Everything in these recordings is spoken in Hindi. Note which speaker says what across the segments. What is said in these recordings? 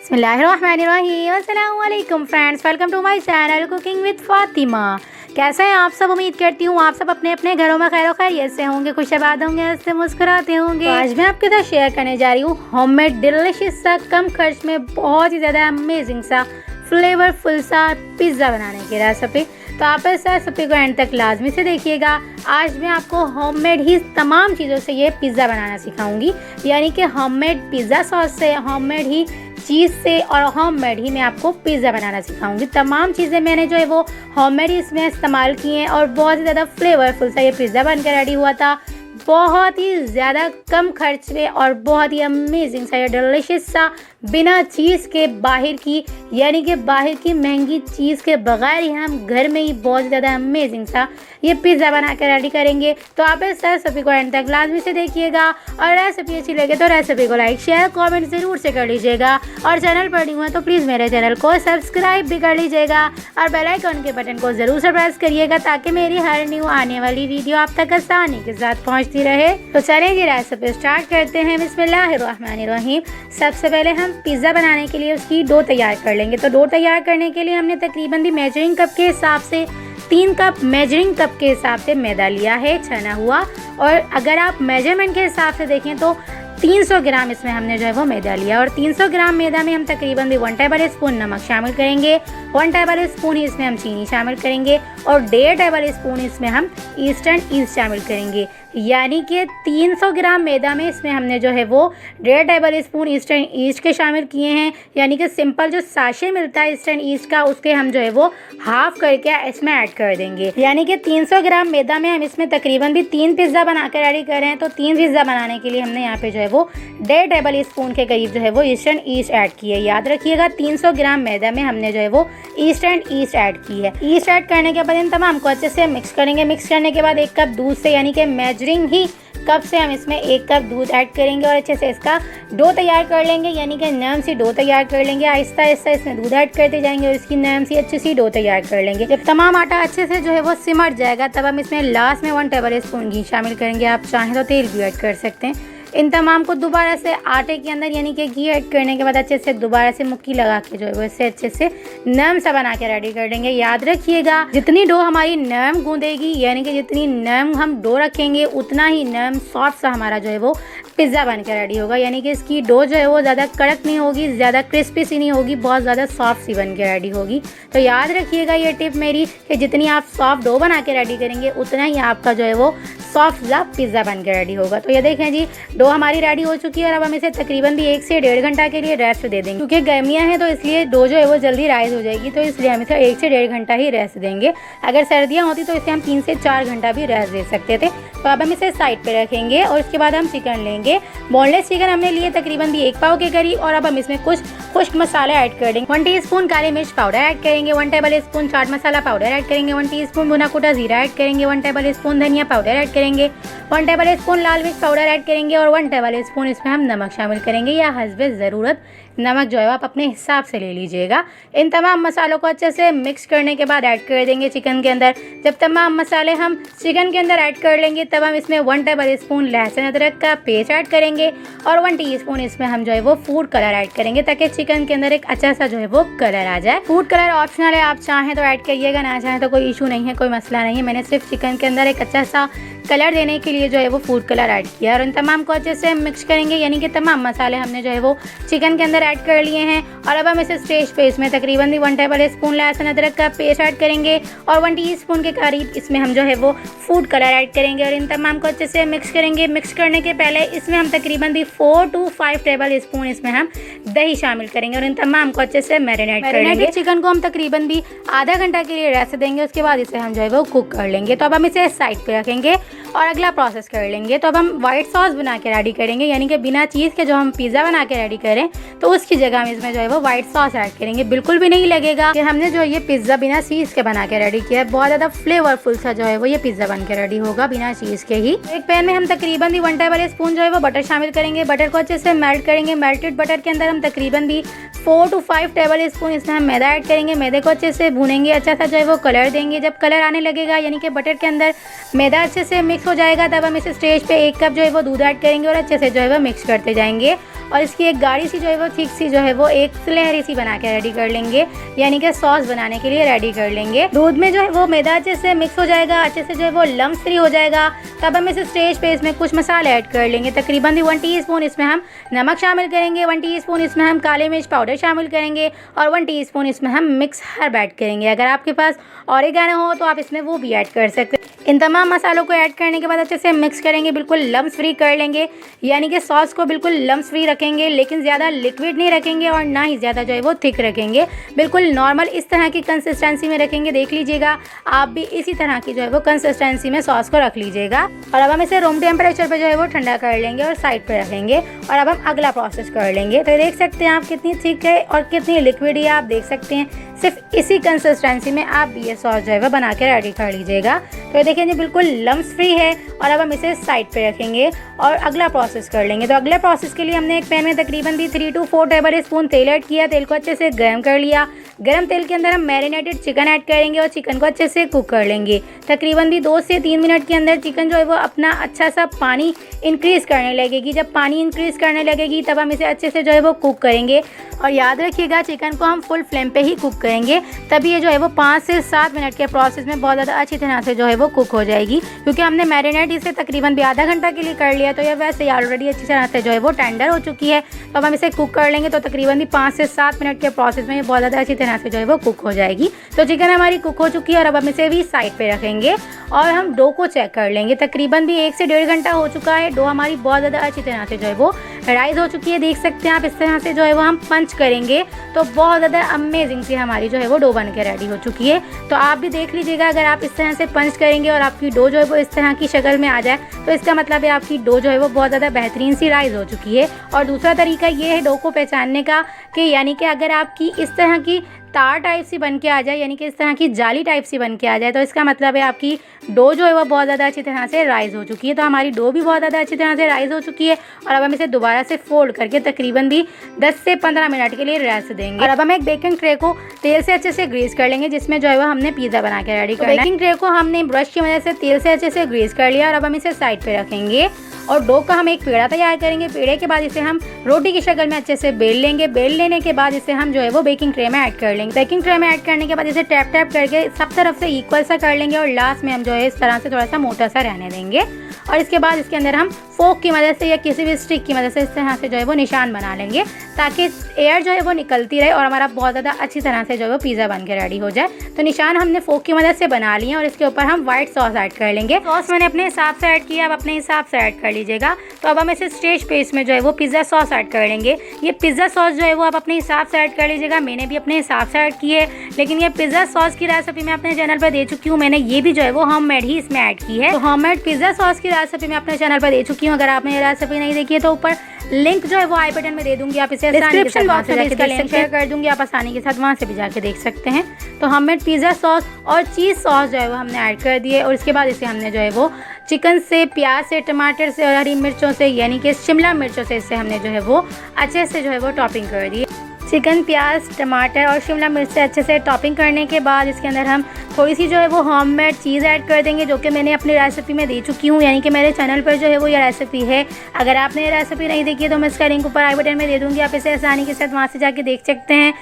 Speaker 1: बिस्मिल्लाहिर्रहमानिर्रहीम। अस्सलाम वालेकुम friends, welcome to my channel cooking with Fatima. कैसे हैं आप सब? उम्मीद करती हूँ आप सब अपने अपने घरों में खैर खैरियत से होंगे, खुशबाद होंगे, हंसते मुस्कुराते होंगे। तो आज मैं आपके साथ शेयर करने जा रही हूँ होममेड डिलिशियस सा, कम खर्च में बहुत ही ज़्यादा अमेजिंग सा, फ्लेवरफुल सा पिज़्ज़ा बनाने की रेसिपी। तो आप इस रेसिपी को एंड तक लाजमी से देखिएगा। आज मैं आपको होममेड ही तमाम चीज़ों से ये पिज़्ज़ा बनाना सिखाऊंगी, यानी कि होममेड पिज़्ज़ा सॉस से, होममेड ही चीज़ से और होममेड ही मैं आपको पिज़्ज़ा बनाना सिखाऊंगी। तमाम चीज़ें मैंने जो है वो होममेड ही इसमें इस्तेमाल की हैं और बहुत ही ज़्यादा फ्लेवरफुल सा ये पिज़्ज़ा बनकर रेडी हुआ था, बहुत ही ज़्यादा कम खर्च में और बहुत ही अमेजिंग सा, डिलिशियस सा, बिना चीज़ के, बाहर की यानी कि बाहर की महंगी चीज़ के बगैर ही हम घर में ही बहुत ज़्यादा अमेजिंग सा ये पिज़्ज़ा बना कर रेडी करेंगे। तो आप इस रेसिपी को एंड तक लाजमी से देखिएगा और रेसिपी अच्छी लगे तो रेसिपी को लाइक शेयर कमेंट ज़रूर से कर लीजिएगा और चैनल पर न्यू है तो प्लीज़ मेरे चैनल को सब्सक्राइब भी कर लीजिएगा और बेल आइकन के बटन को ज़रूर से प्रेस करिएगा ताकि मेरी हर न्यू आने वाली वीडियो आप तक आसानी के साथ पहुँचती रहे। तो चलिए ये रेसिपी स्टार्ट करते हैं। बिस्मिल्लाहिर्रहमानिर्रहीम। सबसे पहले हम पिज़्ज़ा बनाने के लिए उसकी डो तैयार कर लेंगे। तो डो तैयार करने के लिए हमने तकरीबन भी मेजरिंग कप के हिसाब से 3 कप मेजरिंग कप के हिसाब से मैदा लिया है, छना हुआ। और अगर आप मेजरमेंट के हिसाब से देखें तो 300 ग्राम इसमें हमने जो है वो मैदा लिया और 300 ग्राम मैदा में हम तकरीबन भी 1 टेबल स्पून नमक शामिल करेंगे, 1 टेबल स्पून ही इसमें हम चीनी शामिल करेंगे और 1.5 टेबल स्पून इसमें हम ईस्टर्न ईस्ट शामिल करेंगे। यानी कि 300 ग्राम मैदा में इसमें हमने जो है वो 1.5 टेबल स्पून ईस्टर्न ईस्ट के शामिल किए हैं, यानी कि सिंपल जो साशे मिलता है ईस्टर्न ईस्ट का उसके हम जो है वो हाफ करके इसमें ऐड कर देंगे। यानी कि 300 ग्राम मैदा में हम इसमें तकरीबन भी 3 पिज़्ज़ा बना कर रेडी कर रहे हैं। तो 3 पिज़्ज़ा बनाने के लिए हमने यहाँ पे जो है वो 1.5 टेबल स्पून के करीब जो है वो ईस्टर्न ईस्ट ऐड की है। याद रखिएगा 300 ग्राम मैदा में हमने जो है वो ईस्टर्न ईस्ट ऐड की है। ईस्ट ऐड करने के बाद इन तमाम को अच्छे से मिक्स करेंगे। मिक्स करने के बाद 1 कप दूध से, यानी कि मेजरिंग ही कप से हम इसमें 1 कप दूध ऐड करेंगे और अच्छे से इसका डो तैयार कर लेंगे, यानी कि नरम सी डो तैयार कर लेंगे। आहिस्ता आहिस्ता इसमें दूध ऐड करते जाएंगे और इसकी नरम सी अच्छी सी डो तैयार कर लेंगे। जब तमाम आटा अच्छे से जो है वो सिमट जाएगा तब हम इसमें लास्ट में 1 टेबल स्पून घी शामिल करेंगे। आप चाहें तो तेल भी ऐड कर सकते हैं। इन तमाम को दोबारा से आटे के अंदर यानी कि घी ऐड करने के बाद अच्छे से दोबारा से मुक्की लगा के जो है वो इससे अच्छे से नरम सा बना के रेडी कर देंगे। याद रखिएगा जितनी डो हमारी नरम गूंदेगी, यानी कि जितनी नरम हम डो रखेंगे उतना ही नरम सॉफ्ट सा हमारा जो है वो पिज़्ज़ा बन के रेडी होगा। यानी कि इसकी डो जो है वो ज़्यादा कड़क नहीं होगी, ज़्यादा क्रिस्पी सी नहीं होगी, बहुत ज़्यादा सॉफ्ट सी बन के रेडी होगी। तो याद रखिएगा ये टिप मेरी कि जितनी आप सॉफ्ट डो बना के रेडी करेंगे उतना ही आपका जो है वो सॉफ्ट सा पिज़्ज़ा बन के रेडी होगा। तो ये देखें जी, डो हमारी रेडी हो चुकी है और अब हम इसे तकरीबन भी 1 से 1.5 घंटा के लिए रेस्ट दे देंगे। क्योंकि गर्मियाँ हैं तो इसलिए डो जो है वो जल्दी राइज हो जाएगी, तो इसलिए हम इसे 1 से 1.5 घंटा ही रेस्ट देंगे। अगर सर्दियाँ होती तो इसे हम 3 से 4 घंटा भी रेस्ट दे सकते थे। तो अब हम इसे साइड पे रखेंगे और इसके बाद हम चिकन लेंगे। बोनलेस चिकन हमने लिए तकरीबन भी 1 पाव के करीब और अब हम इसमें कुछ खुश्क मसाले ऐड कर देंगे। 1 टीस्पून काली मिर्च पाउडर ऐड करेंगे, 1 table spoon chaat masala powder add करेंगे, 1 टीस्पून भुना कुटा जीरा ऐड करेंगे, 1 टेबल स्पून धनिया पाउडर ऐड करेंगे, 1 टेबल स्पून लाल मिर्च पाउडर ऐड करेंगे और 1 टेबल स्पून इसमें हम नमक शामिल करेंगे या हस्बे ज़रूरत नमक जो है आप अपने हिसाब से ले लीजिएगा। इन तमाम मसालों को अच्छे से मिक्स करने के बाद ऐड कर देंगे चिकन के अंदर। जब तमाम मसाले हम चिकन के अंदर ऐड कर लेंगे तब हम इसमें 1 टेबल स्पून लहसुन अदरक का पेस्ट ऐड करेंगे और 1 टीस्पून इसमें हम जो है वो फूड कलर ऐड करेंगे ताकि चिकन के अंदर एक अच्छा सा जो है वो कलर आ जाए। फूड कलर ऑप्शनल है, आप चाहें तो ऐड करिएगा, ना चाहें तो कोई इशू नहीं है, कोई मसला नहीं है। मैंने सिर्फ चिकन के अंदर एक अच्छा सा कलर देने के लिए जो है वो फूड कलर ऐड किया और इन तमाम को अच्छे से मिक्स करेंगे। यानी कि तमाम मसाले हमने जो है वो चिकन के अंदर ऐड कर लिए हैं और अब हम इसे स्टेज पे इसमें तकरीबन भी 1 टेबल स्पून लहसुन अदरक का पेस्ट ऐड करेंगे और 1 टीस्पून के करीब इसमें हम जो है वो फूड कलर ऐड करेंगे और इन तमाम को अच्छे से मिक्स करेंगे। मिक्स करने के पहले इसमें हम तकरीबन भी 4 to 5 टेबल स्पून इसमें हम दही शामिल करेंगे और इन तमाम को अच्छे से मैरिनेट करेंगे। चिकन को हम तकरीबन भी आधा घंटा के लिए रेस्ट देंगे, उसके बाद इसे हम जो है वो कुक कर लेंगे। तो अब हम इसे साइड पे रखेंगे और अगला प्रोसेस कर लेंगे। तो अब हम व्हाइट सॉस बना के रेडी करेंगे, यानी कि बिना चीज़ के जो हम पिज़्ज़ा बना के रेडी करें तो उसकी जगह हम इसमें जो है वो व्हाइट सॉस ऐड करेंगे। बिल्कुल भी नहीं लगेगा कि हमने जो ये पिज़्ज़ा बिना चीज़ के बना के रेडी किया है। बहुत ज़्यादा फ्लेवरफुल सा जो है वो ये पिज़्ज़ा बन के रेडी होगा बिना चीज़ के ही। एक पैन में हम तकरीबन भी 1 टेबल स्पून जो है वो बटर शामिल करेंगे। बटर को अच्छे से मेल्ट करेंगे। मेल्टेड बटर के अंदर हम तकरीबन भी 4 to 5 टेबल स्पून इसमें हम मैदा ऐड करेंगे। मैदे को अच्छे से भूनेंगे, अच्छा सा जो है वो कलर देंगे। जब कलर आने लगेगा यानी कि बटर के अंदर मैदा अच्छे से मिक्स हो जाएगा तब हम इस स्टेज पे 1 कप जो है वो दूध ऐड करेंगे और अच्छे से जो है वो मिक्स करते जाएंगे। और इसकी एक गाढ़ी सी जो है वो थिक सी जो है वो एक लहरी सी बना के रेडी कर लेंगे, यानी कि सॉस बनाने के लिए रेडी कर लेंगे। दूध में जो है वो मैदा अच्छे से मिक्स हो जाएगा, अच्छे से जो है वो लम्स फ्री हो जाएगा, तब हम इस स्टेज पे इसमें कुछ मसाले ऐड कर लेंगे। तकरीबन 1 टीस्पून इसमें हम नमक शामिल करेंगे, 1 टीस्पून इसमें हम काले मिर्च पाउडर शामिल करेंगे और 1 टीस्पून इसमें हम मिक्स हर्ब ऐड करेंगे। अगर आपके पास ऑरिगेनो हो तो आप इसमें वो भी ऐड कर सकते हैं। इन तमाम मसालों को ऐड करने के बाद अच्छे से मिक्स करेंगे, बिल्कुल लम्स फ्री कर लेंगे, यानी कि सॉस को बिल्कुल लम्स फ्री रखेंगे, लेकिन ज़्यादा लिक्विड नहीं रखेंगे और ना ही ज़्यादा जो है वो थिक रखेंगे, बिल्कुल नॉर्मल इस तरह की कंसिस्टेंसी में रखेंगे। देख लीजिएगा आप भी इसी तरह की जो है वो कंसिस्टेंसी में सॉस को रख लीजिएगा। और अब हम इसे रूम टेम्परेचर पर जो है वो ठंडा कर लेंगे और साइड पर रखेंगे। और अब हम अगला प्रोसेस कर लेंगे। तो देख सकते हैं आप कितनी थिक है और कितनी लिक्विड है, आप देख सकते हैं। सिर्फ इसी कंसिस्टेंसी में आप भी ये सॉस जो है वो बना के रेडी कर लीजिएगा। तो देखिए जी बिल्कुल लम्स फ्री है। और अब हम इसे साइड पे रखेंगे और अगला प्रोसेस कर लेंगे। तो अगले प्रोसेस के लिए हमने एक पैन में तकरीबन भी 3 to 4 टेबल स्पून तेल ऐड किया। तेल को अच्छे से गर्म कर लिया। गर्म तेल के अंदर हम मैरिनेटेड चिकन ऐड करेंगे और चिकन को अच्छे से कुक कर लेंगे। तकरीबन भी 2 से 3 मिनट के अंदर चिकन जो है वो अपना अच्छा सा पानी इंक्रीज़ करने लगेगी। जब पानी इंक्रीज़ करने लगेगी तब हम इसे अच्छे से जो है वो कुक करेंगे। और याद रखिएगा चिकन को हम फुल फ्लेम पे ही कुक करेंगे, तभी ये जो है वो 5 से 7 मिनट के प्रोसेस में बहुत ज़्यादा अच्छी तरह से जो है वो कुक हो जाएगी। क्योंकि हमने मैरिनेट इसे तकरीबन भी आधा घंटा के लिए कर लिया, तो ये वैसे ही ऑलरेडी अच्छी तरह से जो है वो टेंडर हो चुकी है। तो अब हम इसे कुक कर लेंगे। तो तकरीबन भी 5 से 7 मिनट के प्रोसेस में ये बहुत ज़्यादा अच्छी तरह से जो है वो कुक हो जाएगी। तो चिकन हमारी कुक हो चुकी है और अब हम इसे भी साइड पे रखेंगे और हम डो को चेक कर लेंगे। तकरीबन भी 1 से 1.5 घंटा हो चुका है। डो हमारी बहुत ज़्यादा अच्छी तरह से जो है वो राइज हो चुकी है। देख सकते हैं आप इस तरह से जो है वो हम पंच करेंगे तो बहुत ज़्यादा अमेजिंग सी हमारी जो है वो डो बन के रेडी हो चुकी है। तो आप भी देख लीजिएगा, अगर आप इस तरह से पंच करेंगे और आपकी डो जो है वो इस तरह की शक्ल में आ जाए तो इसका मतलब है आपकी डो जो है वो बहुत ज़्यादा बेहतरीन सी राइज हो चुकी है। और दूसरा तरीका ये है डो को पहचानने का कि यानी कि अगर आपकी इस तरह की तार टाइप सी बन के आ जाए, यानी कि इस तरह की जाली टाइप सी बन के आ जाए, तो इसका मतलब है आपकी डो जो है वो बहुत ज़्यादा अच्छी तरह से राइज हो चुकी है। तो हमारी डो भी बहुत ज़्यादा अच्छी तरह से राइज हो चुकी है। और अब हम इसे दोबारा से फोल्ड करके तकरीबन भी 10 से 15 मिनट के लिए रेस्ट देंगे। और अब हम एक बेकिंग ट्रे को तेल से अच्छे से ग्रीस कर लेंगे, जिसमें जो है वो हमने पिज़्ज़ा बना के रेडी करना है। बेकिंग ट्रे को हमने ब्रश की मदद से तेल से अच्छे से ग्रीस कर लिया और अब हम इसे साइड पे रखेंगे और डो का हम एक पेड़ा तैयार करेंगे। पेड़े के बाद इसे हम रोटी की शक्ल में अच्छे से बेल लेंगे। बेल लेने के बाद इसे हम जो है वो बेकिंग ट्रे में ऐड कर लेंगे। बेकिंग ट्रे में ऐड करने के बाद इसे टैप टैप करके सब तरफ से इक्वल सा कर लेंगे और लास्ट में हम जो है इस तरह से थोड़ा सा मोटा सा रहने देंगे। और इसके बाद इसके अंदर हम फोक की मदद से या किसी भी स्टिक की मदद से इस तरह से जो है वो निशान बना लेंगे, ताकि एयर जो है वो निकलती रहे और हमारा बहुत ज़्यादा अच्छी तरह से जो है वो पिज़्ज़ा बन के रेडी हो जाए। तो निशान हमने फोक की मदद से बना लिए और इसके ऊपर हम व्हाइट सॉस ऐड कर लेंगे। सॉस मैंने अपने हिसाब से ऐड किया, आप अपने हिसाब से ऐड कर लीजिएगा। तो अब हम इसे स्टेज पे इसमें जो है वो पिज़्ज़ा सॉस ऐड कर लेंगे। ये पिज़्ज़ा सॉस जो है वो आप अपने हिसाब से ऐड कर लीजिएगा। मैंने भी अपने हिसाब से ऐड की है, लेकिन ये पिज़्ज़ा सॉस की रेसिपी मैं अपने चैनल पर दे चुकी हूँ। मैंने ये भी जो है वो होममेड ही इसमें ऐड की है। तो होममेड पिज़्ज़ा सॉस की रेसिपी मैं अपने चैनल पर दे चुकी हूँ। अगर आपने ये रेसिपी नहीं देखी है तो ऊपर लिंक जो है वो आई बटन में दे दूंगी, आप इसे डिस्क्रिप्शन बॉक्स में इसका लिंक शेयर कर दूंगी, आप आसानी के साथ वहाँ से भी जाके देख सकते हैं। तो होममेड पिज़्ज़ा सॉस और चीज़ सॉस जो है वो हमने ऐड कर दिए और इसके बाद इसे हमने जो है वो चिकन से, प्याज से, टमाटर से और हरी मिर्चों से यानी कि शिमला मिर्चों से इसे हमने जो है वो अच्छे से जो है वो टॉपिंग कर दी। चिकन, प्याज, टमाटर और शिमला मिर्च से अच्छे से टॉपिंग करने के बाद इसके अंदर हम थोड़ी सी जो है वो होममेड चीज़ ऐड कर देंगे, जो कि मैंने अपनी रेसिपी में दे चुकी हूँ, यानी कि मेरे चैनल पर जो है वो ये रेसिपी है। अगर आपने ये रेसिपी नहीं देखी है तो मैं इसका लिंक ऊपर आई बटन में दे दूँगी, आप इसे आसानी के साथ वहाँ से जाके देख सकते हैं।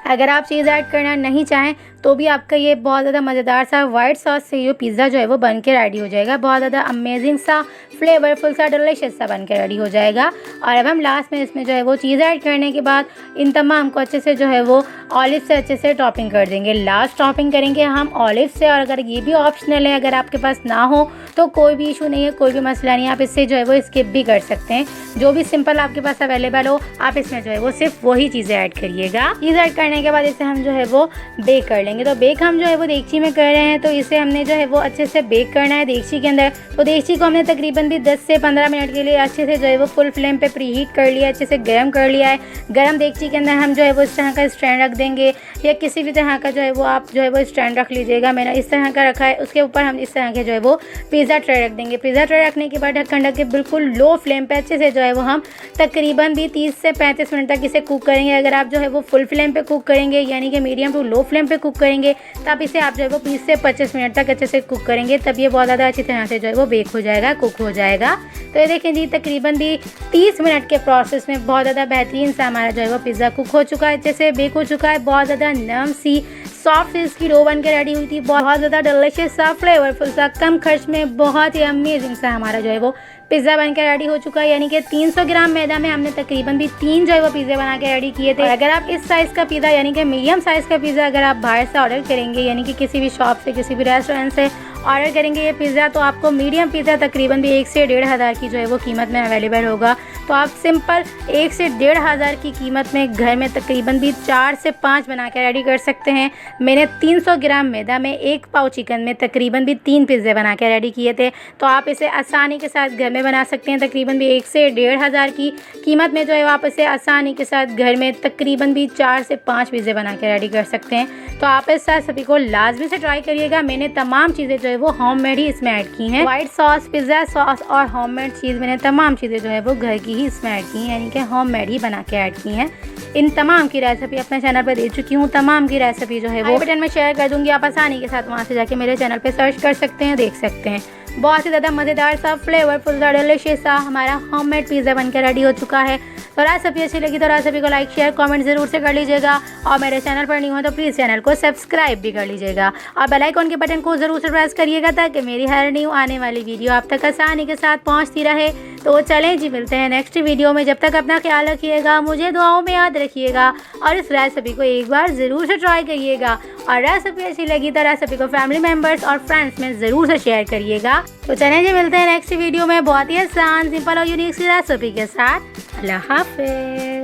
Speaker 1: अगर आप चीज़ ऐड करना नहीं चाहें तो भी आपका ये बहुत ज़्यादा मज़ेदार सा वाइट सॉस से ये पिज़्ज़ा जो है वो बन के रेडी हो जाएगा। बहुत ज़्यादा अमेजिंग सा, फ्लेवरफुल सा, डिलीशियस सा बन के रेडी हो जाएगा। और अब हम लास्ट में इसमें जो है वो चीज़ ऐड करने के बाद इन तमाम को अच्छे से जो है वो ऑलिव से अच्छे से टॉपिंग कर देंगे। लास्ट टॉपिंग करेंगे हम ऑलिव से, और अगर ये भी ऑप्शनल है, अगर आपके पास ना हो तो कोई भी इशू नहीं है, कोई भी मसला नहीं है, आप इससे जो है वो स्किप भी कर सकते हैं। जो भी सिंपल आपके पास अवेलेबल हो आप इसमें जो है वो सिर्फ वही चीज़ें ऐड करिएगा। चीज़ ऐड करने के बाद इसे हम जो है वो बेक कर लेंगे। तो बेक हम जो है वो देगची में कर रहे हैं, तो इसे हमने जो है वो अच्छे से बेक करना है देगची के अंदर। तो देगची को हमने तकरीबन भी 10 से 15 मिनट के लिए अच्छे से जो है वो फुल फ्लेम पे प्री हीट कर लिया, अच्छे से गर्म कर लिया है। गर्म देगची के अंदर हम जो है वो इस तरह का स्टैंड रख देंगे, या किसी भी तरह का जो है वो आप जो है वो स्टैंड रख लीजिएगा। मैंने इस तरह का रखा है। उसके ऊपर हम इस तरह के जो है वो पिज़्ज़ा ट्रे रख देंगे। पिज़्ज़ा ट्रे रखने के बाद ढक्कन ढक के बिल्कुल लो फ्लेम पे अच्छे से जो है वो हम तकरीबन भी 30 से 35 मिनट तक इसे कुक करेंगे। अगर आप जो है वो फुल फ्लेम पे कुक करेंगे, यानी कि मीडियम टू लो फ्लेम पे कुक करेंगे, तब इसे आप जो है वो 20 से 25 मिनट तक अच्छे से कुक करेंगे, तब ये बहुत ज़्यादा अच्छी तरह से जो है वो बेक हो जाएगा, कुक हो जाएगा। तो ये देखें जी, तकरीबन भी 30 मिनट के प्रोसेस में बहुत ज़्यादा बेहतरीन सा हमारा जो है वो पिज़्ज़ा कुक हो चुका है, अच्छे से बेक हो चुका है। बहुत ज़्यादा नरम सी सॉफ्ट सी इसकी डो बन के रेडी हुई थी, बहुत ज़्यादा डिलीशियस सा, फ्लेवरफुल सा, कम खर्च में बहुत ही अमेजिंग सा हमारा जो है वो पिज़्ज़ा बनकर रेडी हो चुका है। यानी कि 300 ग्राम मैदा में हमने तकरीबन भी 3 जो है वो पिज़्ज़ा बना के रेडी किए थे। और अगर आप इस साइज़ का पिज़्ज़ा यानी कि मीडियम साइज़ का पिज़्ज़ा अगर आप बाहर से ऑर्डर करेंगे, यानी कि किसी भी शॉप से, किसी भी रेस्टोरेंट से ऑर्डर करेंगे ये पिज़्ज़ा, तो आपको मीडियम पिज़्ज़ा तकरीबन भी 1 से 1.5 हज़ार की जो है वो कीमत में अवेलेबल होगा। तो आप सिंपल 1 से 1.5 हज़ार की कीमत में घर में तकरीबन भी 4 से 5 बना के रेडी कर सकते हैं। मैंने 300 ग्राम मैदा में 1 पाव चिकन में तकरीबन भी 3 पिज़्ज़े बना के रेडी किए थे। तो आप इसे आसानी के साथ घर में बना सकते हैं, तकरीबन भी 1 से 1.5 हज़ार की कीमत में जो है आप इसे आसानी के साथ घर में तकरीबन भी 4 से 5 पिज़्ज़े बना के रेडी कर सकते हैं। तो आप इस रेसिपी को लाजमी से ट्राई करिएगा। मैंने तमाम चीज़ें जो है वो होममेड ही इसमें ऐड की हैं। वाइट सॉस, पिज़्ज़ा सॉस और होममेड चीज़ मैंने तमाम चीज़ें जो है वो घर की ही इसमें ऐड की हैं, यानी कि होममेड ही बना के ऐड की हैं। इन तमाम की रेसिपी अपने चैनल पर दे चुकी हूँ। तमाम की रेसिपी जो है वो बटन में शेयर कर दूँगी, आप आसानी के साथ वहाँ से जाके मेरे चैनल पर सर्च कर सकते हैं, देख सकते हैं। बहुत ही ज़्यादा मज़ेदार सा, फ्लेवरफुल सा, डिलीशियस सा हमारा होममेड पिज़्ज़ा बनकर रेडी हो चुका है। तो रेसिपी अच्छी लगी तो रेसिपी को लाइक, शेयर, कमेंट ज़रूर से कर लीजिएगा। और मेरे चैनल पर नहीं हो तो प्लीज़ चैनल को सब्सक्राइब भी कर लीजिएगा और बेल आइकन के बटन को ज़रूर से प्रेस करिएगा, ताकि मेरी हर न्यू आने वाली वीडियो आप तक आसानी के साथ पहुँचती रहे। तो चलें जी, मिलते हैं नेक्स्ट वीडियो में। जब तक अपना ख्याल रखिएगा, मुझे दुआओं में याद रखिएगा और इस रेसिपी को एक बार ज़रूर से ट्राई करिएगा। और रेसिपी अच्छी लगी तो रेसिपी को फैमिली मेम्बर्स और फ्रेंड्स में ज़रूर से शेयर करिएगा। तो चलें जी, मिलते हैं नेक्स्ट वीडियो में बहुत ही आसान, सिंपल और यूनिक सी रेसिपी के साथ। अल्लाह हाफ़िज़।